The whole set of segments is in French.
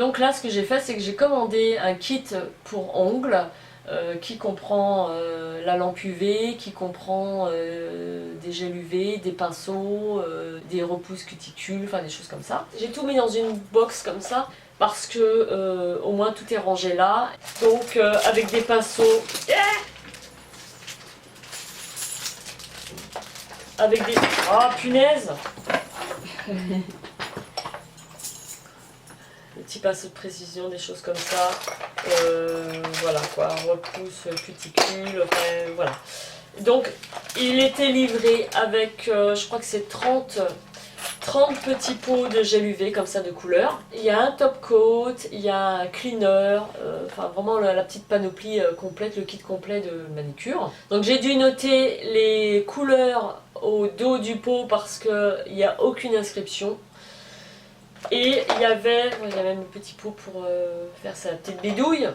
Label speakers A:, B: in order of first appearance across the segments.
A: Donc là, ce que j'ai fait, c'est que j'ai commandé un kit pour ongles qui comprend la lampe UV, qui comprend des gels UV, des pinceaux, des repousses cuticules, enfin des choses comme ça. J'ai tout mis dans une box comme ça parce que au moins tout est rangé là. Donc avec des pinceaux, avec des... Ah punaise! Des petits pinceaux de précision, des choses comme ça. Voilà quoi, repousse, cuticule, enfin voilà. Donc il était livré avec, je crois que c'est 30 petits pots de gel UV comme ça de couleur. Il y a un top coat, il y a un cleaner, enfin vraiment la petite panoplie complète, le kit complet de manicure. Donc j'ai dû noter les couleurs au dos du pot parce qu'il n'y a aucune inscription. Et il y avait même le petit pot pour faire sa petite bidouille.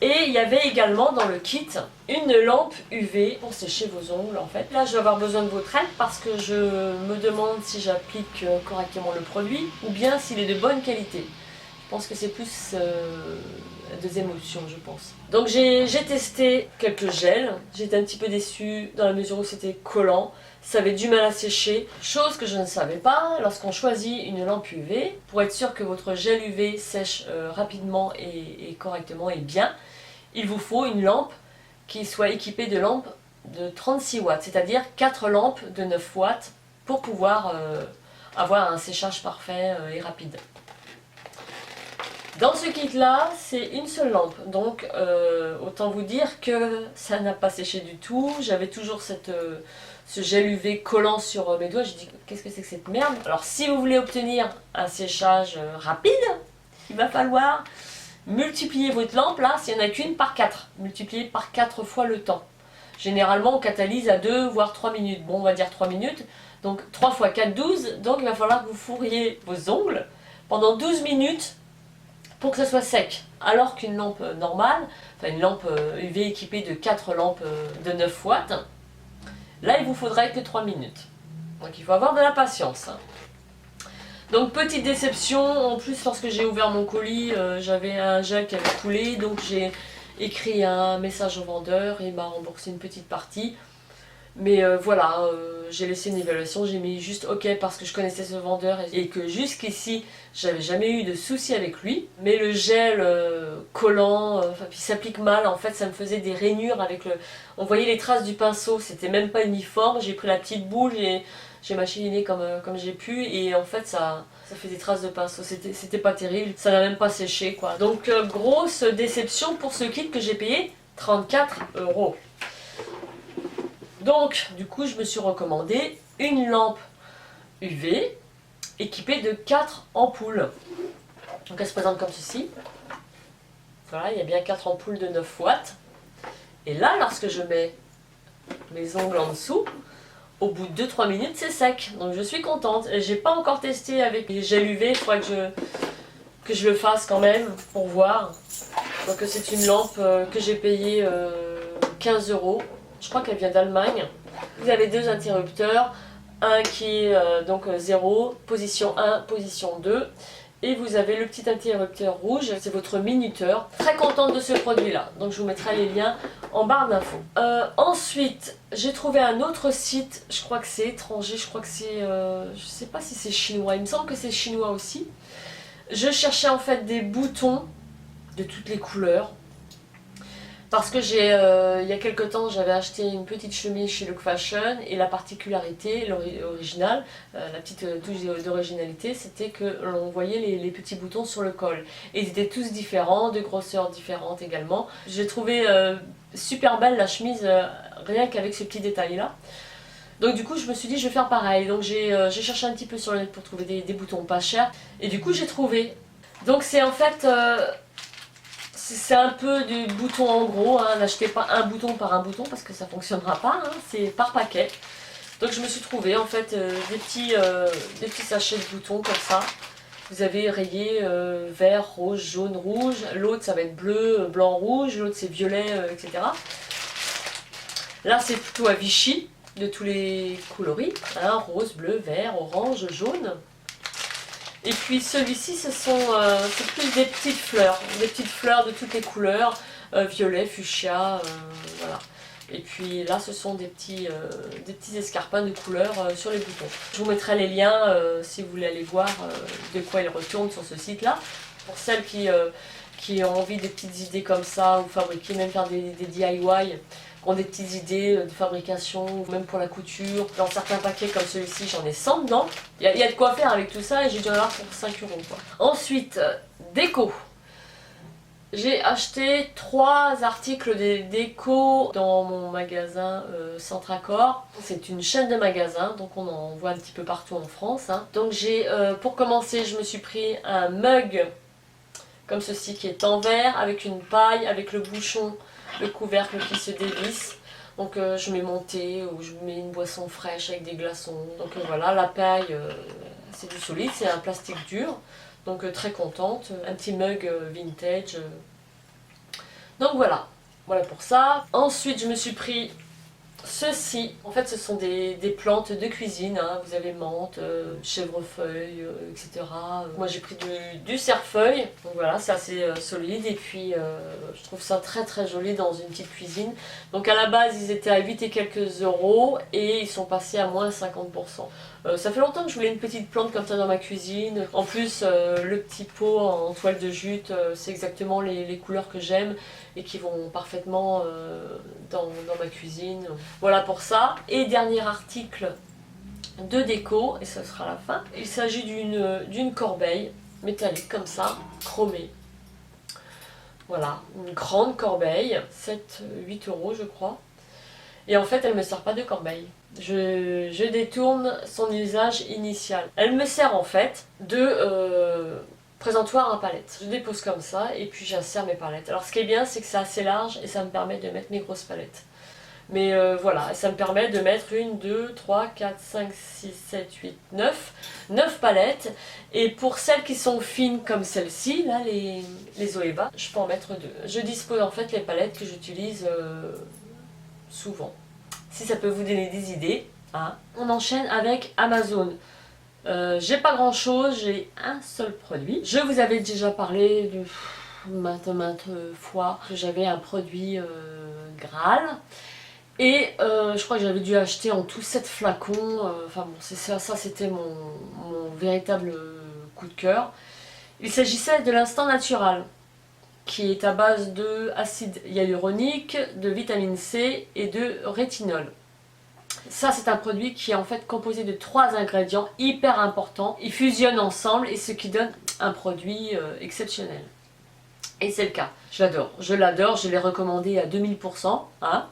A: Et il y avait également dans le kit une lampe UV pour sécher vos ongles en fait. Là je vais avoir besoin de votre aide parce que je me demande si j'applique correctement le produit ou bien s'il est de bonne qualité. Je pense que c'est plus la deuxième option je pense. Donc j'ai testé quelques gels, j'étais un petit peu déçue dans la mesure où c'était collant. Ça avait du mal à sécher, chose que je ne savais pas lorsqu'on choisit une lampe UV. Pour être sûr que votre gel UV sèche rapidement et correctement et bien, il vous faut une lampe qui soit équipée de lampes de 36 watts, c'est-à-dire 4 lampes de 9 watts pour pouvoir avoir un séchage parfait et rapide. Dans ce kit là, c'est une seule lampe, donc autant vous dire que ça n'a pas séché du tout. J'avais toujours ce gel UV collant sur mes doigts, je dis qu'est-ce que c'est que cette merde? Alors si vous voulez obtenir un séchage rapide, il va falloir multiplier votre lampe, là s'il n'y en a qu'une par 4, multiplier par 4 fois le temps. Généralement on catalyse à 2 voire 3 minutes, bon on va dire 3 minutes, donc 3 fois 4, 12, donc il va falloir que vous fourriez vos ongles pendant 12 minutes pour que ça soit sec. Alors qu'une lampe normale, enfin une lampe UV équipée de 4 lampes de 9 watts, là il vous faudrait que 3 minutes. Donc il faut avoir de la patience. Donc petite déception, en plus lorsque j'ai ouvert mon colis, j'avais un gel qui avait coulé, donc j'ai écrit un message au vendeur et il m'a remboursé une petite partie. Mais voilà, j'ai laissé une évaluation, j'ai mis juste OK parce que je connaissais ce vendeur et que jusqu'ici, j'avais jamais eu de soucis avec lui. Mais le gel collant, puis s'applique mal, en fait ça me faisait des rainures avec le... On voyait les traces du pinceau, c'était même pas uniforme, j'ai pris la petite boule, j'ai machininé comme j'ai pu et en fait ça fait des traces de pinceau, c'était pas terrible, ça n'a même pas séché quoi. Donc grosse déception pour ce kit que j'ai payé 34 €. Donc, du coup, je me suis recommandé une lampe UV équipée de 4 ampoules. Donc, elle se présente comme ceci. Voilà, il y a bien 4 ampoules de 9 watts. Et là, lorsque je mets mes ongles en dessous, au bout de 2-3 minutes, c'est sec. Donc, je suis contente. Et j'ai pas encore testé avec les gels UV. Il faudrait que je le fasse quand même pour voir. Donc, c'est une lampe que j'ai payée 15 €. Je crois qu'elle vient d'Allemagne. Vous avez deux interrupteurs, un qui est donc 0, position 1, position 2. Et vous avez le petit interrupteur rouge, c'est votre minuteur. Très contente de ce produit-là, donc je vous mettrai les liens en barre d'infos. Ensuite, j'ai trouvé un autre site, je crois que c'est étranger, je crois que c'est... je sais pas si c'est chinois, il me semble que c'est chinois aussi. Je cherchais en fait des boutons de toutes les couleurs. Parce que il y a quelques temps, j'avais acheté une petite chemise chez Look Fashion et la particularité, l'original, la petite touche d'originalité, c'était que l'on voyait les petits boutons sur le col. Et ils étaient tous différents, de grosseurs différentes également. J'ai trouvé super belle la chemise, rien qu'avec ce petit détail-là. Donc du coup, je me suis dit, je vais faire pareil. Donc j'ai cherché un petit peu sur le net pour trouver des boutons pas chers. Et du coup, j'ai trouvé. Donc c'est en fait... c'est un peu du bouton en gros, hein. N'achetez pas un bouton par un bouton parce que ça ne fonctionnera pas, hein. C'est par paquet. Donc je me suis trouvé en fait des petits sachets de boutons comme ça. Vous avez rayé vert, rose, jaune, rouge. L'autre ça va être bleu, blanc, rouge. L'autre c'est violet, etc. Là c'est plutôt à Vichy de tous les coloris. Hein, rose, bleu, vert, orange, jaune. Et puis celui-ci, c'est plus des petites fleurs de toutes les couleurs, violet, fuchsia, voilà. Et puis là, ce sont des petits escarpins de couleur sur les boutons. Je vous mettrai les liens si vous voulez aller voir de quoi ils retournent sur ce site-là. Pour celles qui ont envie des petites idées comme ça, ou fabriquer, même faire des DIY, ont des petites idées de fabrication, ou même pour la couture. Dans certains paquets comme celui-ci, j'en ai 100 dedans. Il y a de quoi faire avec tout ça et j'ai dû en avoir pour 5 €. Ensuite, déco. J'ai acheté 3 articles de déco dans mon magasin Centracor. C'est une chaîne de magasins, donc on en voit un petit peu partout en France. Hein. Donc pour commencer, je me suis pris un mug comme ceci qui est en verre, avec une paille, avec le bouchon, le couvercle qui se dévisse. Donc je mets mon thé ou je mets une boisson fraîche avec des glaçons. Donc voilà, la paille, c'est du solide, c'est un plastique dur. Donc très contente, un petit mug vintage. Donc voilà pour ça. Ensuite je me suis pris ceci. En fait ce sont des plantes de cuisine, hein. Vous avez menthe, chèvrefeuille, etc. Moi j'ai pris du cerfeuil, donc voilà, c'est assez solide et puis je trouve ça très très joli dans une petite cuisine. Donc à la base ils étaient à 8 et quelques € et ils sont passés à moins 50%. Ça fait longtemps que je voulais une petite plante comme ça dans ma cuisine. En plus, le petit pot en toile de jute, c'est exactement les couleurs que j'aime et qui vont parfaitement dans ma cuisine. Voilà pour ça. Et dernier article de déco, et ce sera la fin. Il s'agit d'une corbeille métallique comme ça, chromée. Voilà, une grande corbeille, 7-8 € je crois. Et en fait, elle ne me sert pas de corbeille. Je détourne son usage initial. Elle me sert en fait de présentoir à palettes. Je dépose comme ça et puis j'insère mes palettes. Alors ce qui est bien, c'est que c'est assez large et ça me permet de mettre mes grosses palettes. Mais voilà, ça me permet de mettre 1, 2, 3, 4, 5, 6, 7, 8, 9 palettes. Et pour celles qui sont fines comme celle-ci, là, les Zoeva, je peux en mettre 2. Je dispose en fait les palettes que j'utilise souvent. Si ça peut vous donner des idées. Hein. On enchaîne avec Amazon. J'ai pas grand chose, j'ai un seul produit. Je vous avais déjà parlé maintes fois que j'avais un produit Graal. Et je crois que j'avais dû acheter en tout 7 flacons. Enfin bon, ça c'était mon véritable coup de cœur. Il s'agissait de l'Instant Natural, qui est à base de acide hyaluronique, de vitamine C et de rétinol. Ça c'est un produit qui est en fait composé de 3 ingrédients hyper importants. Ils fusionnent ensemble et ce qui donne un produit exceptionnel. Et c'est le cas. Je l'adore, je l'ai recommandé à 2000%. Hein.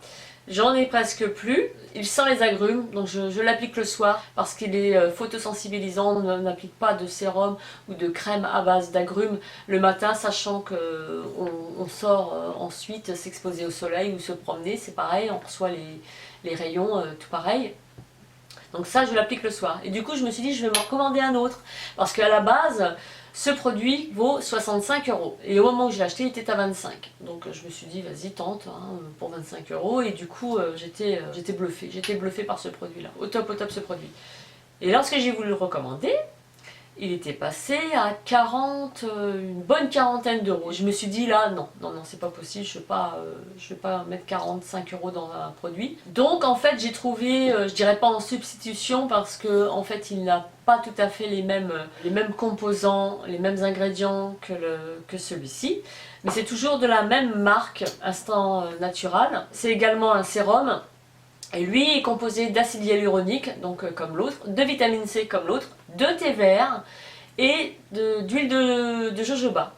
A: J'en ai presque plus. Il sent les agrumes, donc je l'applique le soir parce qu'il est photosensibilisant. On n'applique pas de sérum ou de crème à base d'agrumes le matin, sachant qu'on sort ensuite s'exposer au soleil ou se promener. C'est pareil, on reçoit les rayons, tout pareil. Donc ça, je l'applique le soir. Et du coup, je me suis dit, je vais m'en recommander un autre. Parce qu'à la base, ce produit vaut 65 €. Et au moment où je l'ai acheté, il était à 25. Donc je me suis dit, vas-y, tente hein, pour 25 €. Et du coup, j'étais bluffée. J'étais bluffée par ce produit-là. Au top ce produit. Et lorsque j'ai voulu le recommander, il était passé à 40, une bonne quarantaine d'euros. Je me suis dit là, non, c'est pas possible, je vais pas mettre 45 € dans un produit. Donc en fait j'ai trouvé, je dirais pas en substitution parce que en fait il n'a pas tout à fait les mêmes composants, les mêmes ingrédients que celui-ci. Mais c'est toujours de la même marque, Instant Natural. C'est également un sérum. Et lui est composé d'acide hyaluronique, donc comme l'autre, de vitamine C comme l'autre, de thé vert et d'huile de jojoba.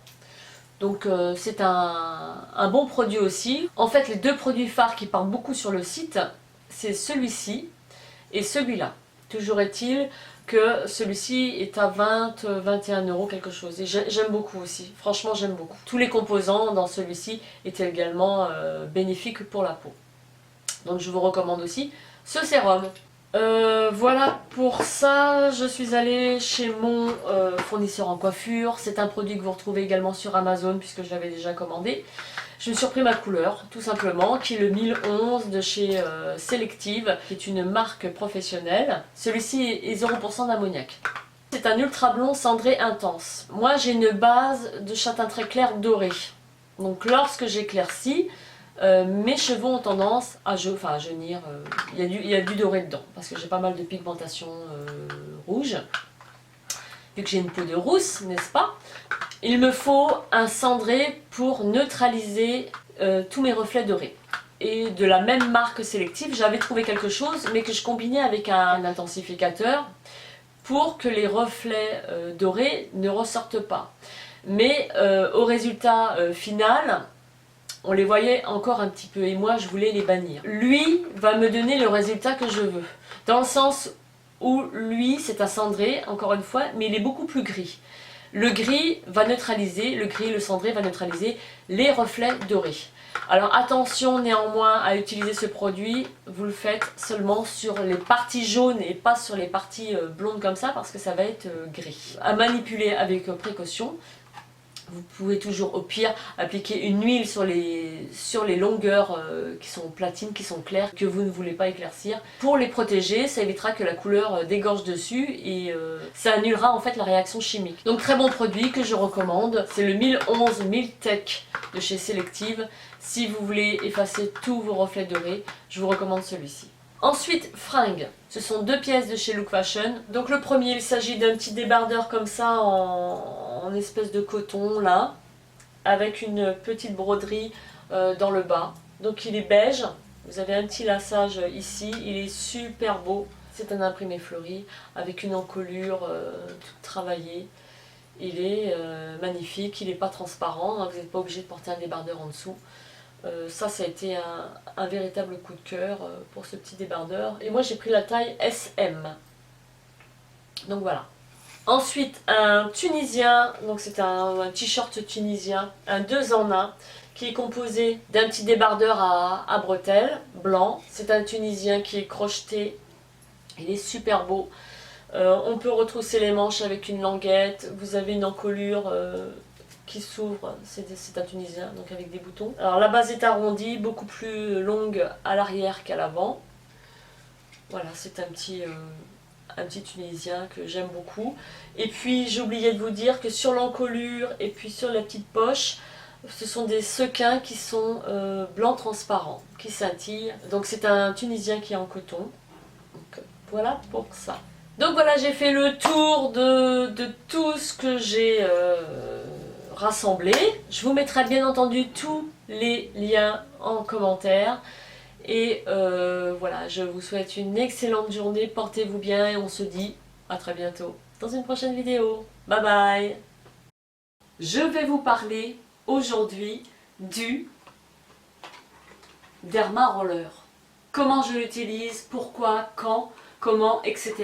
A: Donc c'est un bon produit aussi. En fait, les 2 produits phares qui partent beaucoup sur le site, c'est celui-ci et celui-là. Toujours est-il que celui-ci est à 21 € quelque chose. Et j'aime beaucoup aussi, franchement j'aime beaucoup. Tous les composants dans celui-ci étaient également bénéfiques pour la peau. Donc je vous recommande aussi ce sérum. Voilà pour ça, je suis allée chez mon fournisseur en coiffure. C'est un produit que vous retrouvez également sur Amazon puisque je l'avais déjà commandé. Je me suis repris ma couleur, tout simplement, qui est le 1011 de chez Selective, qui est une marque professionnelle. Celui-ci est 0% d'ammoniac. C'est un ultra blond cendré intense. Moi j'ai une base de châtain très clair doré. Donc lorsque j'éclaircis, mes cheveux ont tendance à jaunir. Il y a du doré dedans parce que j'ai pas mal de pigmentation rouge. Vu que j'ai une peau de rousse, n'est-ce pas? Il me faut un cendré pour neutraliser tous mes reflets dorés. Et de la même marque sélective, j'avais trouvé quelque chose mais que je combinais avec un intensificateur pour que les reflets dorés ne ressortent pas. Mais au résultat final, on les voyait encore un petit peu et moi je voulais les bannir. Lui va me donner le résultat que je veux. Dans le sens où lui c'est un cendré, encore une fois, mais il est beaucoup plus gris. Le gris va neutraliser, le cendré va neutraliser les reflets dorés. Alors attention néanmoins à utiliser ce produit, vous le faites seulement sur les parties jaunes et pas sur les parties blondes comme ça parce que ça va être gris. À manipuler avec précaution. Vous pouvez toujours au pire appliquer une huile sur les longueurs qui sont platines, qui sont claires, que vous ne voulez pas éclaircir. Pour les protéger, ça évitera que la couleur dégorge dessus et ça annulera en fait la réaction chimique. Donc très bon produit que je recommande, c'est le 1011 Miltech de chez Selective. Si vous voulez effacer tous vos reflets dorés, je vous recommande celui-ci. Ensuite, fringues. Ce sont 2 pièces de chez Look Fashion. Donc le premier, il s'agit d'un petit débardeur comme ça en espèce de coton là, avec une petite broderie dans le bas. Donc il est beige. Vous avez un petit lassage ici. Il est super beau. C'est un imprimé fleuri avec une encolure toute travaillée. Il est magnifique. Il n'est pas transparent. Hein, vous n'êtes pas obligé de porter un débardeur en dessous. Ça a été un véritable coup de cœur pour ce petit débardeur. Et moi j'ai pris la taille SM. Donc voilà. Ensuite un tunisien, donc c'est un t-shirt tunisien, un 2 en 1, qui est composé d'un petit débardeur à bretelles blanc. C'est un tunisien qui est crocheté, il est super beau. On peut retrousser les manches avec une languette, vous avez une encolure qui s'ouvre, c'est un tunisien, donc avec des boutons. Alors la base est arrondie, beaucoup plus longue à l'arrière qu'à l'avant. Voilà, c'est un petit tunisien que j'aime beaucoup. Et puis j'ai oublié de vous dire que sur l'encolure et puis sur la petite poche, ce sont des sequins qui sont blancs transparents, qui scintillent. Donc c'est un tunisien qui est en coton. Donc voilà pour ça. Donc voilà, j'ai fait le tour de tout ce que j'ai rassemblé. Je vous mettrai bien entendu tous les liens en commentaire. Et voilà, je vous souhaite une excellente journée, portez-vous bien et on se dit à très bientôt dans une prochaine vidéo. Bye bye. Je vais vous parler aujourd'hui du Derma Roller. Comment je l'utilise, pourquoi, quand, comment, etc.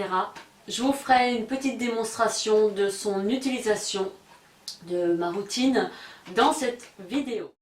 A: Je vous ferai une petite démonstration de son utilisation, de ma routine dans cette vidéo.